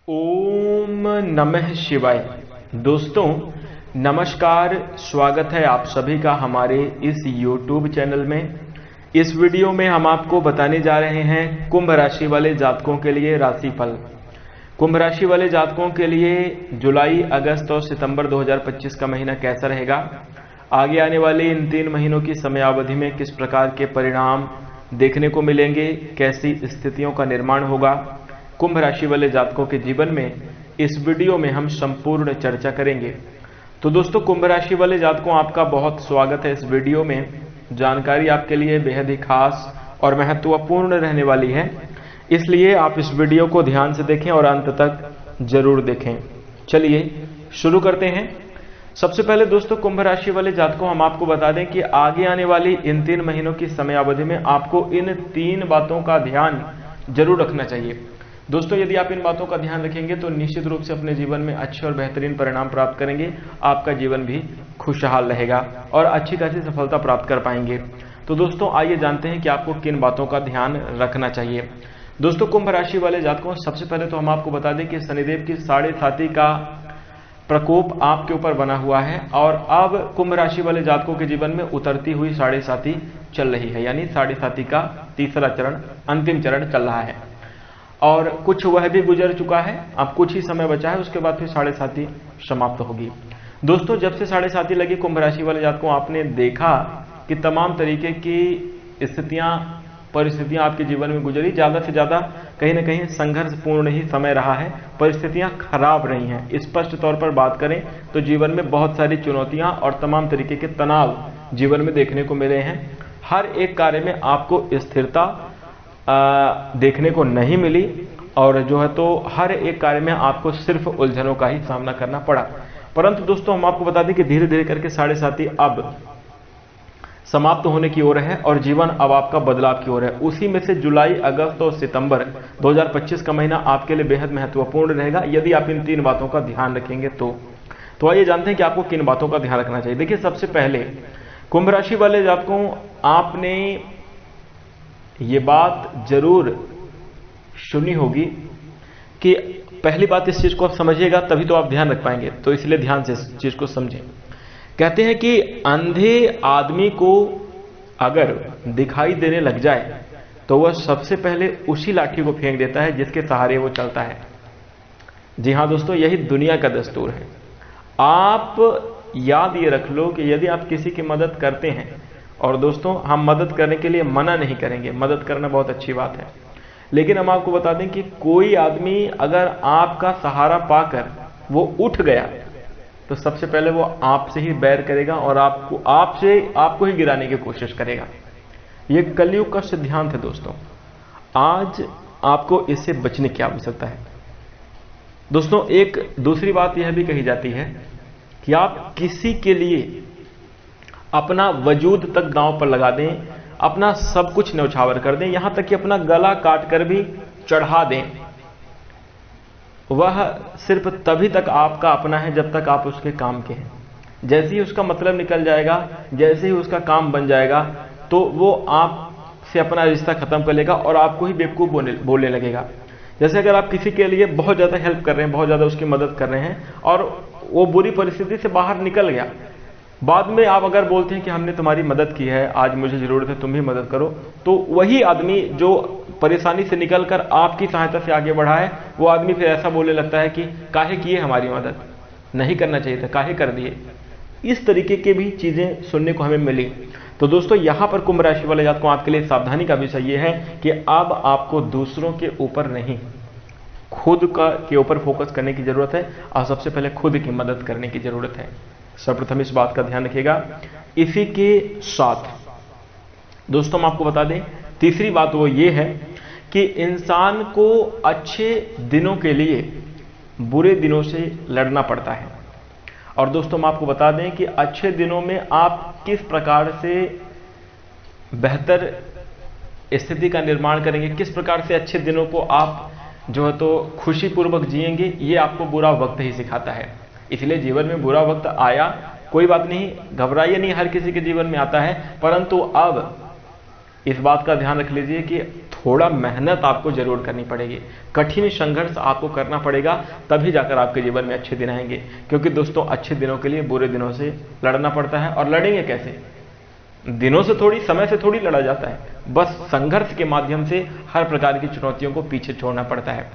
ओम नमः शिवाय। दोस्तों नमस्कार, स्वागत है आप सभी का हमारे इस YouTube चैनल में। इस वीडियो में हम आपको बताने जा रहे हैं कुंभ राशि वाले जातकों के लिए राशिफल। कुंभ राशि वाले जातकों के लिए जुलाई, अगस्त और सितंबर 2025 का महीना कैसा रहेगा, आगे आने वाले इन 3 महीनों की समयावधि में किस प्रकार के परिणाम देखने को मिलेंगे, कैसी स्थितियों का निर्माण होगा कुंभ राशि वाले जातकों के जीवन में, इस वीडियो में हम संपूर्ण चर्चा करेंगे। तो दोस्तों कुंभ राशि वाले जातकों, आपका बहुत स्वागत है इस वीडियो में। जानकारी आपके लिए बेहद ही खास और महत्वपूर्ण रहने वाली है, इसलिए आप इस वीडियो को ध्यान से देखें और अंत तक जरूर देखें। चलिए शुरू करते हैं। सबसे पहले दोस्तों कुंभ राशि वाले जातकों, हम आपको बता दें कि आगे आने वाली इन 3 महीनों की समयावधि में आपको इन 3 बातों का ध्यान जरूर रखना चाहिए। दोस्तों यदि आप इन बातों का ध्यान रखेंगे तो निश्चित रूप से अपने जीवन में अच्छे और बेहतरीन परिणाम प्राप्त करेंगे। आपका जीवन भी खुशहाल रहेगा और अच्छी खासी सफलता प्राप्त कर पाएंगे। तो दोस्तों आइए जानते हैं कि आपको किन बातों का ध्यान रखना चाहिए। दोस्तों कुंभ राशि वाले जातकों, सबसे पहले तो हम आपको बता दें कि शनिदेव की 7.5 का प्रकोप आपके ऊपर बना हुआ है और अब कुंभ राशि वाले जातकों के जीवन में उतरती हुई 7.5 चल रही है, यानी 7.5 का तीसरा चरण, अंतिम चरण चल रहा है और कुछ वह भी गुजर चुका है। अब कुछ ही समय बचा है, उसके बाद फिर 7.5 समाप्त होगी। दोस्तों जब से 7.5 लगी कुंभ राशि वाले जातकों, आपने देखा कि तमाम तरीके की परिस्थितियां आपके जीवन में गुजरी। ज्यादा से ज्यादा कहीं ना कहीं संघर्षपूर्ण ही समय रहा है, परिस्थितियां खराब रही हैं। स्पष्ट तौर पर बात करें तो जीवन में बहुत सारी चुनौतियां और तमाम तरीके के तनाव जीवन में देखने को मिले हैं। हर एक कार्य में आपको स्थिरता देखने को नहीं मिली और जो है तो हर एक कार्य में आपको सिर्फ उलझनों का ही सामना करना पड़ा। परंतु दोस्तों हम आपको बता दें कि धीरे धीरे करके 7.5 अब समाप्त होने की ओर है और जीवन अब आपका बदलाव की ओर है। उसी में से जुलाई, अगस्त और सितंबर 2025 का महीना आपके लिए बेहद महत्वपूर्ण रहेगा यदि आप इन 3 बातों का ध्यान रखेंगे तो आइए जानते हैं कि आपको किन बातों का ध्यान रखना चाहिए। देखिए सबसे पहले कुंभ राशि वाले जातकों, आपने ये बात जरूर सुनी होगी कि पहली बात इस चीज को आप समझिएगा तभी तो आप ध्यान रख पाएंगे, तो इसलिए ध्यान से इस चीज को समझें। कहते हैं कि अंधे आदमी को अगर दिखाई देने लग जाए तो वह सबसे पहले उसी लाठी को फेंक देता है जिसके सहारे वो चलता है। जी हां दोस्तों, यही दुनिया का दस्तूर है। आप याद ये रख लो कि यदि आप किसी की मदद करते हैं, और दोस्तों हम मदद करने के लिए मना नहीं करेंगे, मदद करना बहुत अच्छी बात है, लेकिन हम आपको बता दें कि कोई आदमी अगर आपका सहारा पाकर वो उठ गया तो सबसे पहले वो आपसे ही बैर करेगा और आपको ही गिराने की कोशिश करेगा। ये कलयुग का सिद्धांत है दोस्तों। आज आपको इससे बचने की आवश्यकता है। दोस्तों एक दूसरी बात यह भी कही जाती है कि आप किसी के लिए अपना वजूद तक दांव पर लगा दें, अपना सब कुछ न्यौछावर कर दें, यहां तक कि अपना गला काट कर भी चढ़ा दें, वह सिर्फ तभी तक आपका अपना है जब तक आप उसके काम के हैं। जैसे ही उसका मतलब निकल जाएगा, जैसे ही उसका काम बन जाएगा, तो वो आपसे अपना रिश्ता खत्म कर लेगा और आपको ही बेवकूफ बोलने लगेगा। जैसे अगर आप किसी के लिए बहुत ज्यादा हेल्प कर रहे हैं, बहुत ज्यादा उसकी मदद कर रहे हैं और वो बुरी परिस्थिति से बाहर निकल गया, बाद में आप अगर बोलते हैं कि हमने तुम्हारी मदद की है, आज मुझे जरूरत है तुम भी मदद करो, तो वही आदमी जो परेशानी से निकलकर आपकी सहायता से आगे बढ़ा है, वो आदमी फिर ऐसा बोलने लगता है कि काहे किए हमारी मदद, नहीं करना चाहिए था, काहे कर दिए। इस तरीके की भी चीजें सुनने को हमें मिली। तो दोस्तों यहां पर कुंभ राशि वाले जातकों, आपके लिए सावधानी का विषय यह है कि अब आपको दूसरों के ऊपर नहीं, खुद के ऊपर फोकस करने की जरूरत है और सबसे पहले खुद की मदद करने की जरूरत है। सर्वप्रथम इस बात का ध्यान रखिएगा। इसी के साथ दोस्तों हम आपको बता दें, तीसरी बात वो ये है कि इंसान को अच्छे दिनों के लिए बुरे दिनों से लड़ना पड़ता है। और दोस्तों हम आपको बता दें कि अच्छे दिनों में आप किस प्रकार से बेहतर स्थिति का निर्माण करेंगे, किस प्रकार से अच्छे दिनों को आप जो है तो खुशीपूर्वक जिएंगे, ये आपको बुरा वक्त ही सिखाता है। इसलिए जीवन में बुरा वक्त आया, कोई बात नहीं, घबराइए नहीं, हर किसी के जीवन में आता है, परंतु अब इस बात का ध्यान रख लीजिए कि थोड़ा मेहनत आपको जरूर करनी पड़ेगी, कठिन संघर्ष आपको करना पड़ेगा, तभी जाकर आपके जीवन में अच्छे दिन आएंगे। क्योंकि दोस्तों अच्छे दिनों के लिए बुरे दिनों से लड़ना पड़ता है, और लड़ेंगे कैसे? दिनों से थोड़ी, समय से थोड़ी लड़ा जाता है, बस संघर्ष के माध्यम से हर प्रकार की चुनौतियों को पीछे छोड़ना पड़ता है।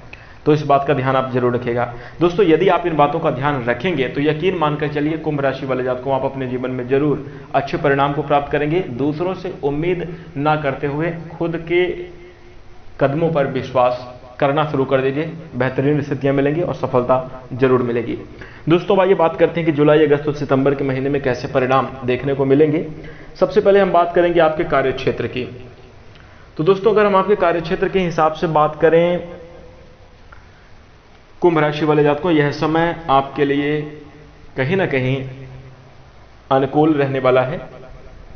तो इस बात का ध्यान आप जरूर रखिएगा दोस्तों। यदि आप इन बातों का ध्यान रखेंगे तो यकीन मानकर चलिए कुंभ राशि वाले जातकों को आप अपने जीवन में जरूर अच्छे परिणाम को प्राप्त करेंगे। दूसरों से उम्मीद ना करते हुए खुद के कदमों पर विश्वास करना शुरू कर दीजिए, बेहतरीन स्थितियां मिलेंगी और सफलता जरूर मिलेगी। दोस्तों आइए बात करते हैं कि जुलाई, अगस्त और सितंबर के महीने में कैसे परिणाम देखने को मिलेंगे। सबसे पहले हम बात करेंगे आपके कार्यक्षेत्र की। तो दोस्तों अगर हम आपके कार्यक्षेत्र के हिसाब से बात करें कुंभ राशि वाले जातकों, यह समय आपके लिए कहीं ना कहीं अनुकूल रहने वाला है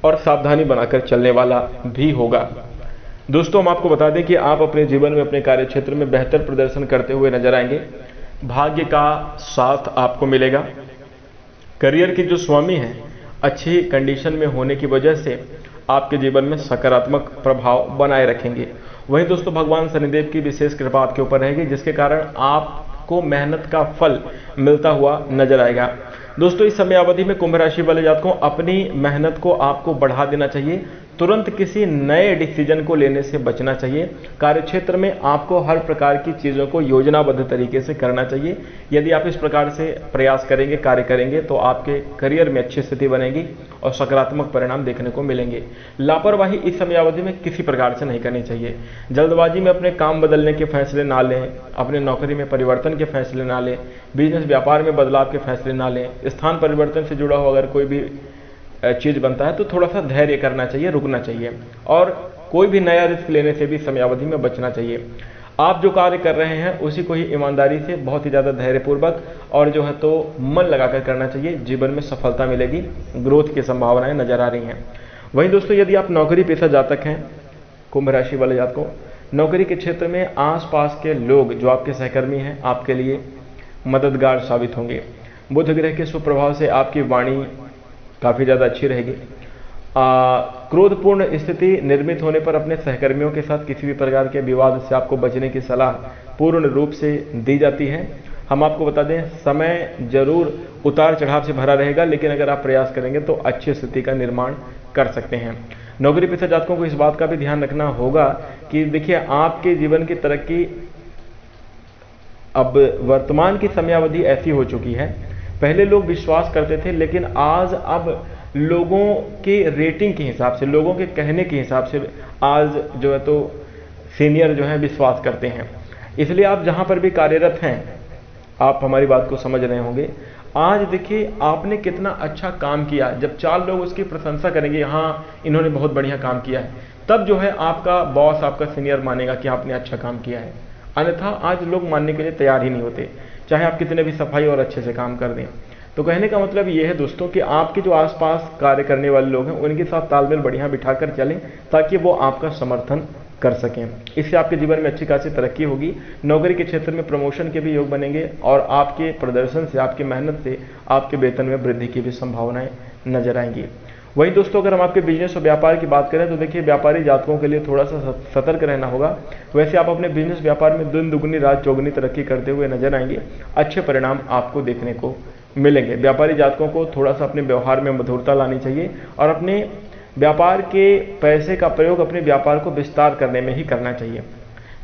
और सावधानी बनाकर चलने वाला भी होगा। दोस्तों हम आपको बता दें कि आप अपने जीवन में अपने कार्यक्षेत्र में बेहतर प्रदर्शन करते हुए नजर आएंगे। भाग्य का साथ आपको मिलेगा। करियर के जो स्वामी हैं अच्छी कंडीशन में होने की वजह से आपके जीवन में सकारात्मक प्रभाव बनाए रखेंगे। वहीं दोस्तों भगवान शनिदेव की विशेष कृपा आपके ऊपर रहेगी, जिसके कारण आपको मेहनत का फल मिलता हुआ नजर आएगा। दोस्तों इस समय अवधि में कुंभ राशि वाले जातकों अपनी मेहनत को आपको बढ़ा देना चाहिए। तुरंत किसी नए डिसीजन को लेने से बचना चाहिए। कार्यक्षेत्र में आपको हर प्रकार की चीज़ों को योजनाबद्ध तरीके से करना चाहिए। यदि आप इस प्रकार से प्रयास करेंगे, कार्य करेंगे, तो आपके करियर में अच्छी स्थिति बनेगी और सकारात्मक परिणाम देखने को मिलेंगे। लापरवाही इस समय अवधि में किसी प्रकार से नहीं करनी चाहिए। जल्दबाजी में अपने काम बदलने के फैसले ना लें, अपने नौकरी में परिवर्तन के फैसले ना लें, बिजनेस व्यापार में बदलाव के फैसले ना लें। स्थान परिवर्तन से जुड़ा हो अगर कोई भी चीज बनता है तो थोड़ा सा धैर्य करना चाहिए, रुकना चाहिए, और कोई भी नया रिस्क लेने से भी समयावधि में बचना चाहिए। आप जो कार्य कर रहे हैं उसी को ही ईमानदारी से, बहुत ही ज्यादा धैर्यपूर्वक और जो है तो मन लगाकर करना चाहिए। जीवन में सफलता मिलेगी, ग्रोथ की संभावनाएं नजर आ रही हैं। वहीं दोस्तों यदि आप नौकरी पेशा जातक हैं, कुंभ राशि वाले जातकों, नौकरी के क्षेत्र में आसपास के लोग जो आपके सहकर्मी हैं आपके लिए मददगार साबित होंगे। बुध ग्रह के सुप्रभाव से आपकी वाणी काफ़ी ज़्यादा अच्छी रहेगी। क्रोधपूर्ण स्थिति निर्मित होने पर अपने सहकर्मियों के साथ किसी भी प्रकार के विवाद से आपको बचने की सलाह पूर्ण रूप से दी जाती है। हम आपको बता दें समय जरूर उतार चढ़ाव से भरा रहेगा, लेकिन अगर आप प्रयास करेंगे तो अच्छी स्थिति का निर्माण कर सकते हैं। नौकरी पेशा जातकों को इस बात का भी ध्यान रखना होगा कि देखिए आपके जीवन की तरक्की अब वर्तमान की समयावधि ऐसी हो चुकी है, पहले लोग विश्वास करते थे, लेकिन आज अब लोगों के रेटिंग के हिसाब से, लोगों के कहने के हिसाब से आज जो है तो सीनियर जो है विश्वास करते हैं। इसलिए आप जहां पर भी कार्यरत हैं, आप हमारी बात को समझ रहे होंगे। आज देखिए आपने कितना अच्छा काम किया, जब 4 लोग उसकी प्रशंसा करेंगे, हाँ इन्होंने बहुत बढ़िया काम किया है, तब जो है आपका बॉस, आपका सीनियर मानेगा कि आपने अच्छा काम किया है। अन्यथा आज लोग मानने के लिए तैयार ही नहीं होते, चाहे आप कितने भी सफाई और अच्छे से काम कर दें। तो कहने का मतलब ये है दोस्तों कि आपके जो आसपास कार्य करने वाले लोग हैं उनके साथ तालमेल बढ़िया बिठाकर चलें, ताकि वो आपका समर्थन कर सकें। इससे आपके जीवन में अच्छी खासी तरक्की होगी। नौकरी के क्षेत्र में प्रमोशन के भी योग बनेंगे और आपके प्रदर्शन से, आपकी मेहनत से आपके वेतन में वृद्धि की भी संभावनाएं नजर आएंगी। वहीं दोस्तों अगर हम आपके बिजनेस और व्यापार की बात करें तो देखिए व्यापारी जातकों के लिए थोड़ा सा सतर्क रहना होगा। वैसे आप अपने बिजनेस व्यापार में दिन दुगनी रात चौगुनी तरक्की करते हुए नजर आएंगे। अच्छे परिणाम आपको देखने को मिलेंगे। व्यापारी जातकों को थोड़ा सा अपने व्यवहार में मधुरता लानी चाहिए और अपने व्यापार के पैसे का प्रयोग अपने व्यापार को विस्तार करने में ही करना चाहिए।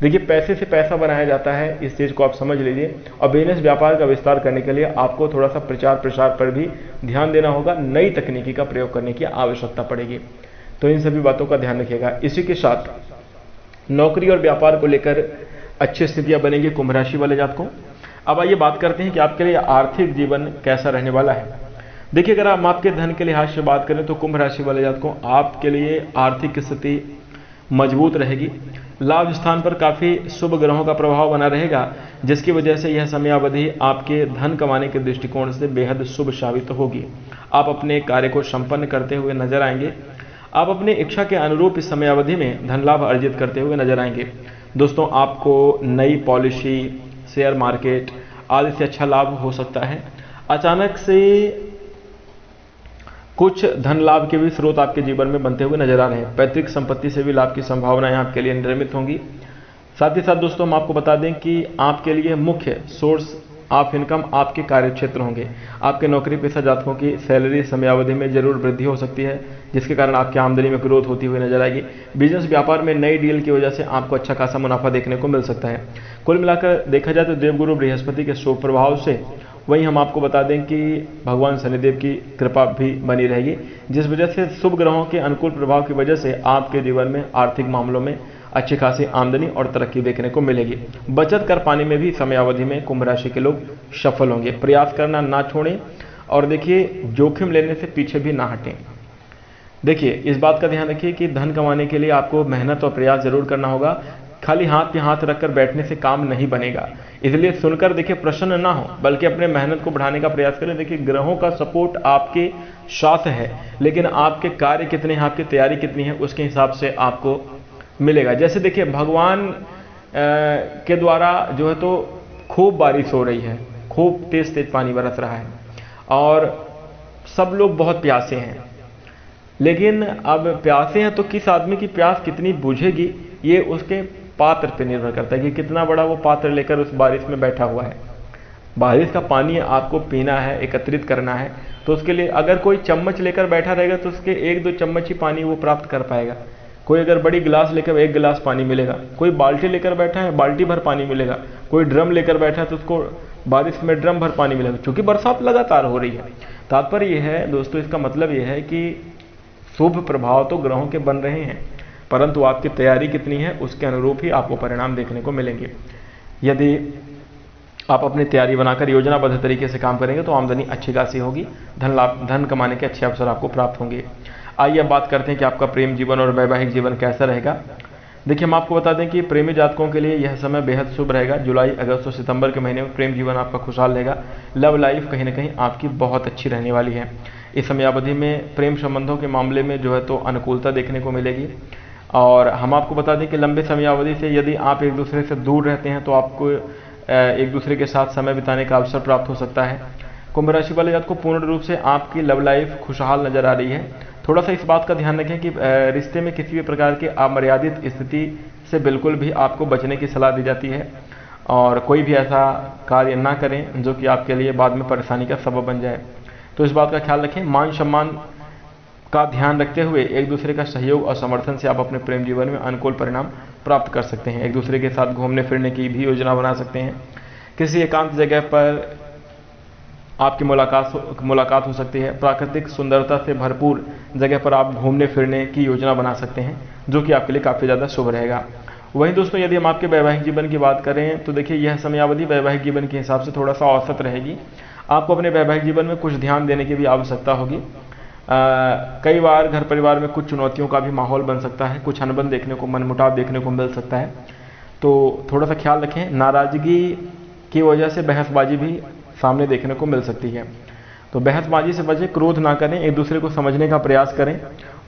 देखिए पैसे से पैसा बनाया जाता है, इस चीज़ को आप समझ लीजिए। और बिजनेस व्यापार का विस्तार करने के लिए आपको थोड़ा सा प्रचार प्रसार पर भी ध्यान देना होगा। नई तकनीकी का प्रयोग करने की आवश्यकता पड़ेगी, तो इन सभी बातों का ध्यान रखिएगा। इसी के साथ नौकरी और व्यापार को लेकर अच्छी स्थितियां बनेंगी कुंभ राशि वाले जातकों। अब आइए बात करते हैं कि आपके लिए आर्थिक जीवन कैसा रहने वाला है। देखिए अगर हम आपके धन के लिहाज से बात करें तो कुंभ राशि वाले जातकों आपके लिए आर्थिक स्थिति मजबूत रहेगी। लाभ स्थान पर काफी शुभ ग्रहों का प्रभाव बना रहेगा, जिसकी वजह से यह समयावधि आपके धन कमाने के दृष्टिकोण से बेहद शुभ साबित होगी। आप अपने कार्य को संपन्न करते हुए नजर आएंगे। आप अपनी इच्छा के अनुरूप इस समयावधि में धन लाभ अर्जित करते हुए नजर आएंगे। दोस्तों आपको नई पॉलिसी, शेयर मार्केट आदि से अच्छा लाभ हो सकता है। अचानक से कुछ धन लाभ के भी स्रोत आपके जीवन में बनते हुए नजर आ रहे हैं। पैतृक संपत्ति से भी लाभ की संभावनाएं आपके लिए निर्मित होंगी। साथ ही साथ दोस्तों हम आपको बता दें कि आपके लिए मुख्य सोर्स ऑफ इनकम आपके कार्यक्षेत्र होंगे। आपके नौकरी पेशा जातकों की सैलरी समयावधि में जरूर वृद्धि हो सकती है, जिसके कारण आपकी आमदनी में ग्रोथ होती हुई नजर आएगी। बिजनेस व्यापार में नई डील की वजह से आपको अच्छा खासा मुनाफा देखने को मिल सकता है। कुल मिलाकर देखा जाए तो देवगुरु बृहस्पति के शुभ प्रभाव से, वहीं हम आपको बता दें कि भगवान शनिदेव की कृपा भी बनी रहेगी, जिस वजह से शुभ ग्रहों के अनुकूल प्रभाव की वजह से आपके जीवन में आर्थिक मामलों में अच्छी खासी आमदनी और तरक्की देखने को मिलेगी। बचत कर पाने में भी समयावधि में कुंभ राशि के लोग सफल होंगे। प्रयास करना ना छोड़ें और देखिए जोखिम लेने से पीछे भी ना हटें। देखिए इस बात का ध्यान रखिए कि धन कमाने के लिए आपको मेहनत और प्रयास जरूर करना होगा। खाली हाथ पे हाथ रखकर बैठने से काम नहीं बनेगा। इसलिए सुनकर देखिए प्रसन्न ना हो, बल्कि अपने मेहनत को बढ़ाने का प्रयास करें। देखिए ग्रहों का सपोर्ट आपके साथ है, लेकिन आपके कार्य कितने हैं, आपकी तैयारी कितनी है, उसके हिसाब से आपको मिलेगा। जैसे देखिए भगवान के द्वारा जो है तो खूब बारिश हो रही है, खूब तेज तेज पानी बरस रहा है और सब लोग बहुत प्यासे हैं, लेकिन अब प्यासे हैं तो किस आदमी की प्यास कितनी बुझेगी ये उसके पात्र पर निर्भर करता है कि कितना बड़ा वो पात्र लेकर उस बारिश में बैठा हुआ है। बारिश का पानी आपको पीना है, एकत्रित करना है, तो उसके लिए अगर कोई चम्मच लेकर बैठा रहेगा तो उसके 1-2 चम्मच ही पानी वो प्राप्त कर पाएगा। कोई अगर बड़ी गिलास लेकर 1 गिलास पानी मिलेगा, कोई बाल्टी लेकर बैठा है बाल्टी भर पानी मिलेगा, कोई ड्रम लेकर बैठा है तो उसको बारिश में ड्रम भर पानी मिलेगा, क्योंकि बरसात लगातार हो रही है। तात्पर्य यह है दोस्तों, इसका मतलब यह है कि शुभ प्रभाव तो ग्रहों के बन रहे हैं, परंतु आपकी तैयारी कितनी है उसके अनुरूप ही आपको परिणाम देखने को मिलेंगे। यदि आप अपनी तैयारी बनाकर योजनाबद्ध तरीके से काम करेंगे तो आमदनी अच्छी खासी होगी, धन कमाने के अच्छे अवसर आपको प्राप्त होंगे। आइए अब बात करते हैं कि आपका प्रेम जीवन और वैवाहिक जीवन कैसा रहेगा। देखिए हम आपको बता दें कि प्रेमी जातकों के लिए यह समय बेहद शुभ रहेगा। जुलाई, अगस्त और सितंबर के महीने में प्रेम जीवन आपका खुशहाल रहेगा। लव लाइफ कहीं ना कहीं आपकी बहुत अच्छी रहने वाली है। इस समयावधि में प्रेम संबंधों के मामले में जो है तो अनुकूलता देखने को मिलेगी। और हम आपको बता दें कि लंबे समयावधि से यदि आप एक दूसरे से दूर रहते हैं तो आपको एक दूसरे के साथ समय बिताने का अवसर प्राप्त हो सकता है। कुंभ राशि वाले जातकों को पूर्ण रूप से आपकी लव लाइफ खुशहाल नजर आ रही है। थोड़ा सा इस बात का ध्यान रखें कि रिश्ते में किसी भी प्रकार की अमर्यादित स्थिति से बिल्कुल भी आपको बचने की सलाह दी जाती है और कोई भी ऐसा कार्य ना करें जो कि आपके लिए बाद में परेशानी का सबब बन जाए। तो इस बात का ख्याल रखें। मान सम्मान का ध्यान रखते हुए एक दूसरे का सहयोग और समर्थन से आप अपने प्रेम जीवन में अनुकूल परिणाम प्राप्त कर सकते हैं। एक दूसरे के साथ घूमने फिरने की भी योजना बना सकते हैं। किसी एकांत जगह पर आपकी मुलाकात हो सकती है। प्राकृतिक सुंदरता से भरपूर जगह पर आप घूमने फिरने की योजना बना सकते हैं, जो कि आपके लिए काफ़ी ज़्यादा शुभ रहेगा। वहीं दोस्तों यदि हम आपके वैवाहिक जीवन की बात करें तो देखिए यह समयावधि वैवाहिक जीवन के हिसाब से थोड़ा सा औसत रहेगी। आपको अपने वैवाहिक जीवन में कुछ ध्यान देने की भी आवश्यकता होगी। कई बार घर परिवार में कुछ चुनौतियों का भी माहौल बन सकता है, कुछ अनबन देखने को, मनमुटाव देखने को मिल सकता है, तो थोड़ा सा ख्याल रखें। नाराजगी की वजह से बहसबाजी भी सामने देखने को मिल सकती है, तो बहसबाजी से बचें, क्रोध ना करें, एक दूसरे को समझने का प्रयास करें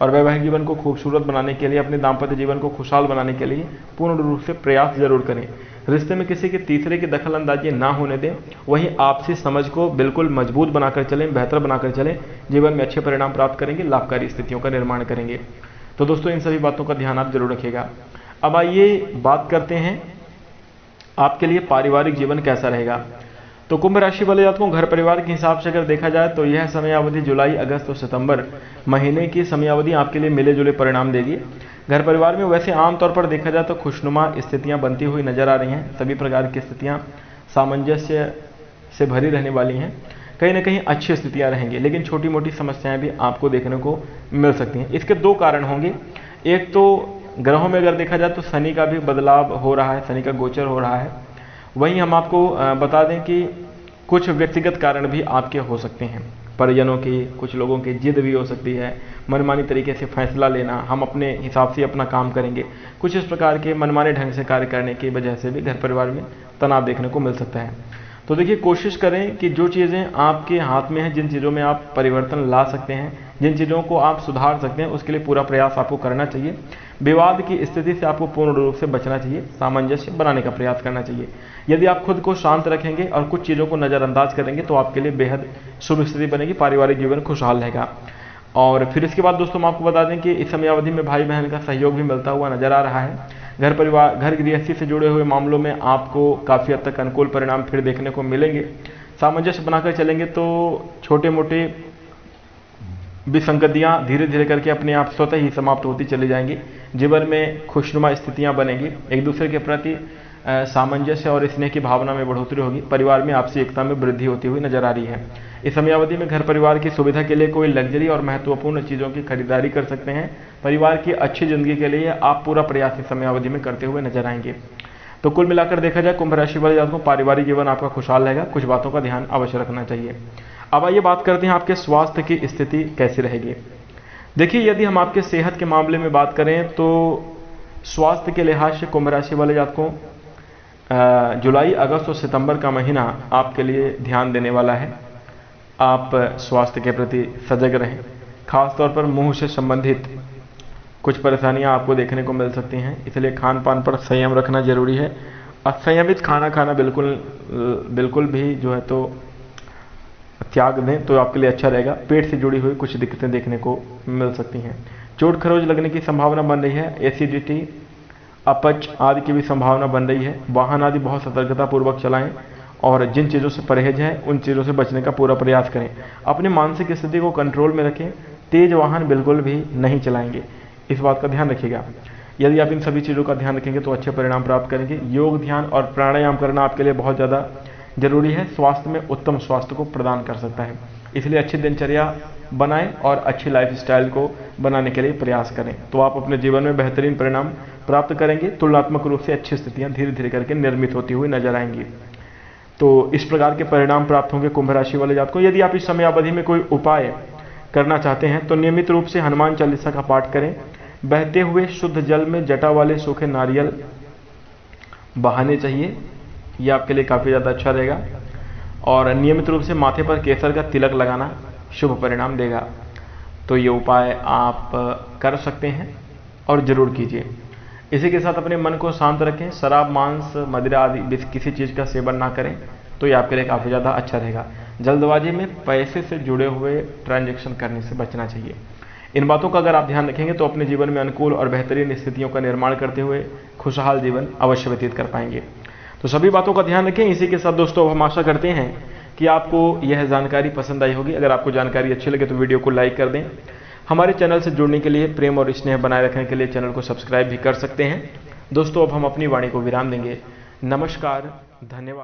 और वैवाहिक जीवन को खूबसूरत बनाने के लिए, अपने दाम्पत्य जीवन को खुशहाल बनाने के लिए पूर्ण रूप से प्रयास जरूर करें। रिश्ते में किसी के तीसरे की दखल अंदाजी ना होने दें। वहीं आपसी समझ को बिल्कुल मजबूत बनाकर चलें, बेहतर बनाकर चलें। जीवन में अच्छे परिणाम प्राप्त करेंगे, लाभकारी स्थितियों का निर्माण करेंगे। तो दोस्तों इन सभी बातों का ध्यान आप जरूर रखिएगा। अब आइए बात करते हैं आपके लिए पारिवारिक जीवन कैसा रहेगा। तो कुंभ राशि वाले जातकों घर परिवार के हिसाब से अगर देखा जाए तो यह समयावधि जुलाई, अगस्त और सितंबर महीने की समयावधि आपके लिए मिले जुले परिणाम देगी। घर परिवार में वैसे आमतौर पर देखा जाए तो खुशनुमा स्थितियां बनती हुई नजर आ रही हैं। सभी प्रकार की स्थितियां सामंजस्य से भरी रहने वाली हैं। कहीं ना कहीं अच्छी स्थितियां रहेंगी, लेकिन छोटी मोटी समस्याएं भी आपको देखने को मिल सकती हैं। इसके दो कारण होंगे। एक तो ग्रहों में अगर देखा जाए तो शनि का भी बदलाव हो रहा है, शनि का गोचर हो रहा है। वहीं हम आपको बता दें कि कुछ व्यक्तिगत कारण भी आपके हो सकते हैं। परिजनों की, कुछ लोगों की जिद भी हो सकती है, मनमानी तरीके से फैसला लेना, हम अपने हिसाब से अपना काम करेंगे, कुछ इस प्रकार के मनमाने ढंग से कार्य करने की वजह से भी घर परिवार में तनाव देखने को मिल सकता है। तो देखिए कोशिश करें कि जो चीज़ें आपके हाथ में हैं, जिन चीज़ों में आप परिवर्तन ला सकते हैं, जिन चीज़ों को आप सुधार सकते हैं, उसके लिए पूरा प्रयास आपको करना चाहिए। विवाद की स्थिति से आपको पूर्ण रूप से बचना चाहिए, सामंजस्य बनाने का प्रयास करना चाहिए। यदि आप खुद को शांत रखेंगे और कुछ चीज़ों को नज़रअंदाज करेंगे तो आपके लिए बेहद शुभ स्थिति बनेगी, पारिवारिक जीवन खुशहाल रहेगा। और फिर इसके बाद दोस्तों हम आपको बता दें कि इस समयावधि में भाई बहन का सहयोग भी मिलता हुआ नजर आ रहा है। घर परिवार, घर गृहस्थी से जुड़े हुए मामलों में आपको काफ़ी हद तक अनुकूल परिणाम फिर देखने को मिलेंगे। सामंजस्य बनाकर चलेंगे तो छोटे मोटे विसंगतियाँ धीरे धीरे करके अपने आप स्वतः ही समाप्त होती चली जाएंगी। जीवन में खुशनुमा स्थितियाँ बनेंगी। एक दूसरे के प्रति सामंजस्य और स्नेह की भावना में बढ़ोतरी होगी। परिवार में आपसी एकता में वृद्धि होती हुई नजर आ रही है। इस समयावधि में घर परिवार की सुविधा के लिए कोई लग्जरी और महत्वपूर्ण चीज़ों की खरीदारी कर सकते हैं। परिवार की अच्छी जिंदगी के लिए आप पूरा प्रयास इस समयावधि में करते हुए नजर आएंगे। तो कुल मिलाकर देखा जाए कुंभ राशि वाले जातकों, पारिवारिक जीवन आपका खुशहाल रहेगा। कुछ बातों का ध्यान अवश्य रखना चाहिए। अब आइए बात करते हैं आपके स्वास्थ्य की स्थिति कैसी रहेगी। देखिए, यदि हम आपके सेहत के मामले में बात करें तो स्वास्थ्य के लिहाज से कुंभ राशि वाले जातकों जुलाई, अगस्त और सितंबर का महीना आपके लिए ध्यान देने वाला है। आप स्वास्थ्य के प्रति सजग रहें। खासतौर पर मुंह से संबंधित कुछ परेशानियां आपको देखने को मिल सकती हैं, इसलिए खान पान पर संयम रखना जरूरी है। असंयमित खाना खाना बिल्कुल भी जो है तो त्याग दें तो आपके लिए अच्छा रहेगा। पेट से जुड़ी हुई कुछ दिक्कतें देखने को मिल सकती हैं। चोट खरोच लगने की संभावना बन रही है। एसिडिटी, अपच आदि की भी संभावना बन रही है। वाहन आदि बहुत सतर्कता पूर्वक चलाएं और जिन चीज़ों से परहेज है उन चीज़ों से बचने का पूरा प्रयास करें। अपनी मानसिक स्थिति को कंट्रोल में रखें। तेज वाहन बिल्कुल भी नहीं चलाएंगे, इस बात का ध्यान रखिएगा। यदि आप इन सभी चीज़ों का ध्यान रखेंगे तो अच्छे परिणाम प्राप्त करेंगे। योग, ध्यान और प्राणायाम करना आपके लिए बहुत ज़्यादा जरूरी है। स्वास्थ्य में उत्तम स्वास्थ्य को प्रदान कर सकता है, इसलिए अच्छी दिनचर्या बनाएं और अच्छी लाइफस्टाइल को बनाने के लिए प्रयास करें तो आप अपने जीवन में बेहतरीन परिणाम प्राप्त करेंगे। तुलनात्मक रूप से अच्छी स्थितियां धीरे धीरे करके निर्मित होती हुई नजर आएंगी। तो इस प्रकार के परिणाम प्राप्त होंगे कुंभ राशि वाले जातकों। यदि आप इस समयावधि में कोई उपाय करना चाहते हैं तो नियमित रूप से हनुमान चालीसा का पाठ करें। बहते हुए शुद्ध जल में जटा वाले सूखे नारियल बहाने चाहिए, ये आपके लिए काफ़ी ज़्यादा अच्छा रहेगा। और नियमित रूप से माथे पर केसर का तिलक लगाना शुभ परिणाम देगा। तो ये उपाय आप कर सकते हैं और ज़रूर कीजिए। इसी के साथ अपने मन को शांत रखें। शराब, मांस, मदिरा आदि किसी चीज़ का सेवन ना करें तो ये आपके लिए काफ़ी ज़्यादा अच्छा रहेगा। जल्दबाजी में पैसे से जुड़े हुए ट्रांजैक्शन करने से बचना चाहिए। इन बातों का अगर आप ध्यान रखेंगे तो अपने जीवन में अनुकूल और बेहतरीन स्थितियों का निर्माण करते हुए खुशहाल जीवन अवश्य व्यतीत कर पाएंगे। तो सभी बातों का ध्यान रखें। इसी के साथ दोस्तों हम आशा करते हैं कि आपको यह जानकारी पसंद आई होगी। अगर आपको जानकारी अच्छी लगे तो वीडियो को लाइक कर दें। हमारे चैनल से जुड़ने के लिए, प्रेम और स्नेह बनाए रखने के लिए चैनल को सब्सक्राइब भी कर सकते हैं। दोस्तों अब हम अपनी वाणी को विराम देंगे। नमस्कार, धन्यवाद।